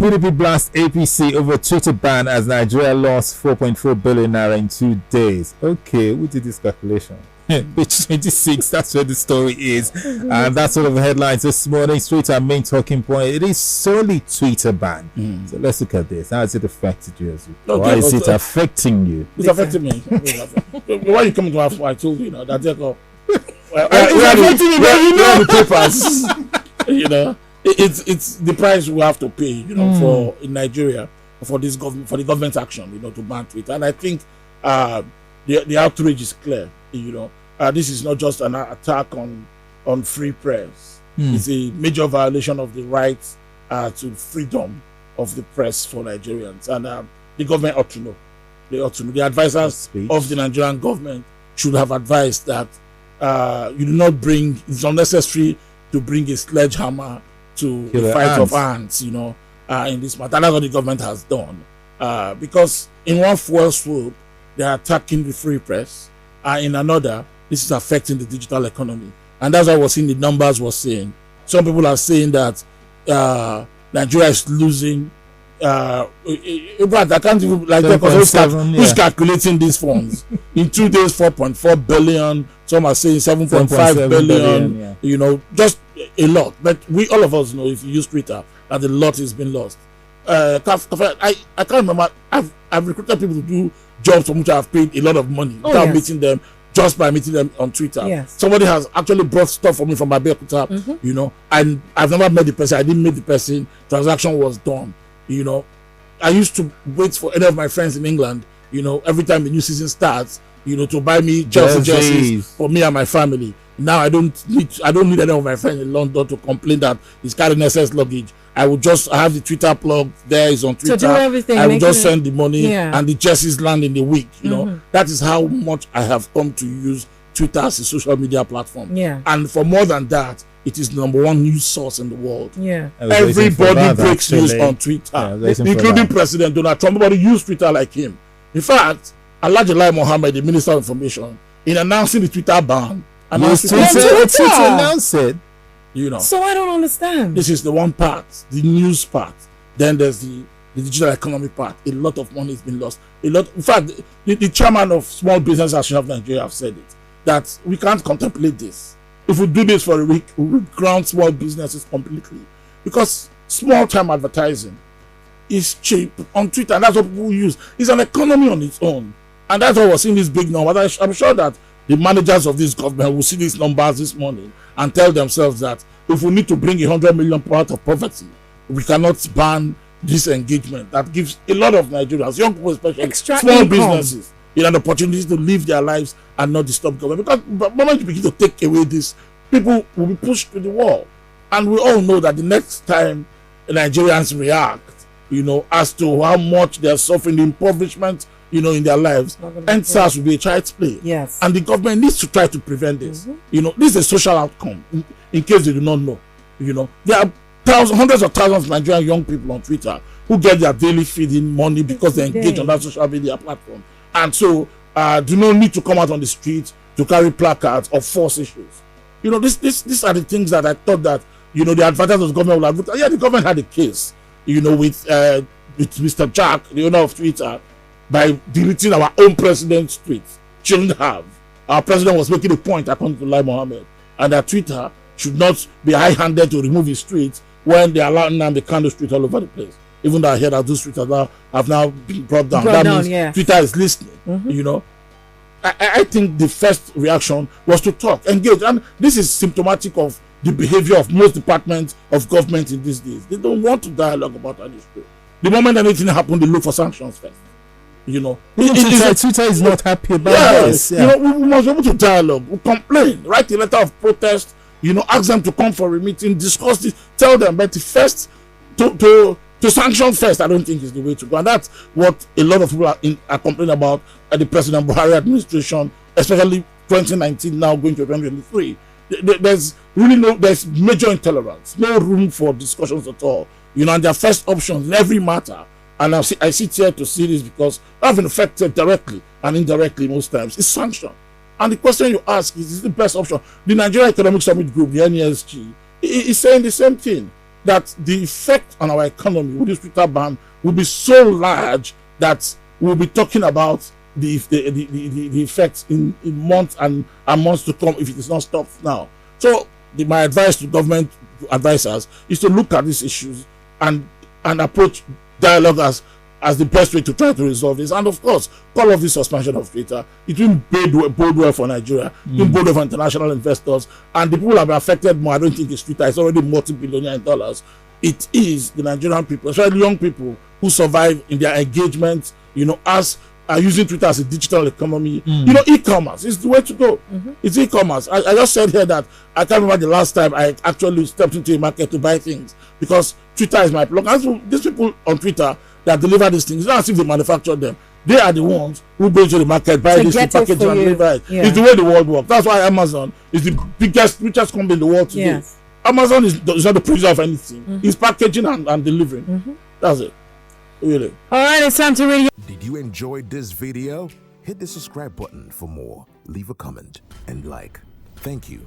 PDP blast APC over Twitter ban as Nigeria lost 4.4 billion naira in 2 days. Okay, who did this calculation? Page 26, that's where the story is. And that's sort of the headlines this morning. Straight to our main talking point. It is solely Twitter ban. So let's look at this. How has it affected you? Why is it affecting you? It's affecting me. Why you coming to us? I told you, that Jacob. The papers. It's the price we have to pay, for in Nigeria for this government, for the government's action, to ban Twitter. And I think the outrage is clear. This is not just an attack on free press. It's a major violation of the right to freedom of the press for Nigerians, and the government ought to know. They ought to know. The advisors of the Nigerian government should have advised that you do not bring. It's unnecessary to bring a sledgehammer to the fight of ants. In this matter, and that's what the government has done. Because in one fell swoop, they are attacking the free press. In another, this is affecting the digital economy, and that's what we're seeing. The numbers we're seeing. Some people are saying that Nigeria is losing. I can't even who's calculating these funds. In 2 days, 4.4 billion. Some are saying 7.5 billion. Just a lot. But all of us know, if you use Twitter, that a lot has been lost. I can't remember. I've recruited people to do jobs from which I have paid a lot of money without meeting them, just by meeting them on Twitter. Yes. Somebody has actually brought stuff for me from Abeokuta, and I've never met the person. I didn't meet the person. Transaction was done. I used to wait for any of my friends in England, every time the new season starts, to buy me Chelsea jerseys for me and my family. Now I don't need any of my friends in London to complain that he's carrying excess luggage. I have the Twitter plug there, is on Twitter. So do everything. I will just send the money and the jerseys land in the week. That is how much I have come to use Twitter as a social media platform. Yeah. And for more than that, it is the #1 news source in the world. Yeah. Everybody breaks news on Twitter, including President Donald Trump. Nobody used Twitter like him. In fact, Alhaji Lai Mohammed, the Minister of Information, in announcing the Twitter ban, announced Twitter announced it. So I don't understand. This is the one part, the news part. Then there's the digital economy part. A lot of money has been lost. In fact, the chairman of Small Business Association of Nigeria have said it, that we can't contemplate this. If we do this for a week, we will ground small businesses completely, because small-time advertising is cheap on Twitter, and that's what people use. It's an economy on its own, and that's why we're seeing this big number. I'm sure that the managers of this government will see these numbers this morning and tell themselves that if we need to bring 100 million people out of poverty, we cannot ban this engagement that gives a lot of Nigerians, young people especially, small businesses, an opportunity to live their lives and not disturb government. Because the moment you begin to take away this, people will be pushed to the wall. And we all know that the next time Nigerians react, as to how much they are suffering, the impoverishment, in their lives, NSAS will be a child's play. Yes. And the government needs to try to prevent this. This is a social outcome, in case they do not know. There are hundreds of thousands of Nigerian young people on Twitter who get their daily feeding money because they engage on that social media platform. And so, do not need to come out on the street to carry placards or force issues. These are the things that I thought that, the advantage of the government will have looked at. Yeah, the government had a case, with Mr. Jack, the owner of Twitter, by deleting our own president's tweets. Shouldn't have. Our president was making a point, according to Lai Mohammed, and that Twitter should not be high-handed to remove his tweets when they allow Nnamdi Kano's tweet all over the place. Even though I hear that those tweets have now been brought down. That means Twitter is listening, I think the first reaction was to talk, engage. And this is symptomatic of the behavior of most departments of government in these days. They don't want to dialogue about that issue. The moment anything happens, they look for sanctions first. Twitter is not happy about this. We must be able to dialogue. We complain, write a letter of protest, ask them to come for a meeting, discuss this, tell them. But first, to sanction first, I don't think is the way to go. And that's what a lot of people are complaining about at the President Buhari administration, especially 2019 now going to 2023. There's major intolerance, no room for discussions at all. And their first options in every matter. And I sit here to see this because I've been affected directly and indirectly most times. It's sanction. And the question you ask is the best option? The Nigeria Economic Summit Group, the NESG, is saying the same thing. that the effect on our economy with this Twitter ban will be so large that we'll be talking about the effects in months and months to come if it is not stopped now. So my advice to government advisors is to look at these issues and approach dialogue as the best way to try to resolve this. And of course, call off this suspension of Twitter. It will bode well for Nigeria, it will bode well for international investors, and the people that are affected more. I don't think it's Twitter, it's already multi-billionaire in dollars. It is the Nigerian people, especially young people who survive in their engagement, as are using Twitter as a digital economy. E-commerce is the way to go. It's e-commerce. I just said here that I can't remember the last time I actually stepped into a market to buy things, because Twitter is my plug. And these people on Twitter that deliver these things, it's not as if they manufacture them. They are the ones who go into the market, buy this, package and deliver it. Yeah. It's the way the world works. That's why Amazon is the richest company in the world today. Yes. Amazon is not the producer of anything. It's packaging and delivering. That's it. Really. All right, it's time to read. Did you enjoy this video? Hit the subscribe button for more. Leave a comment and like. Thank you.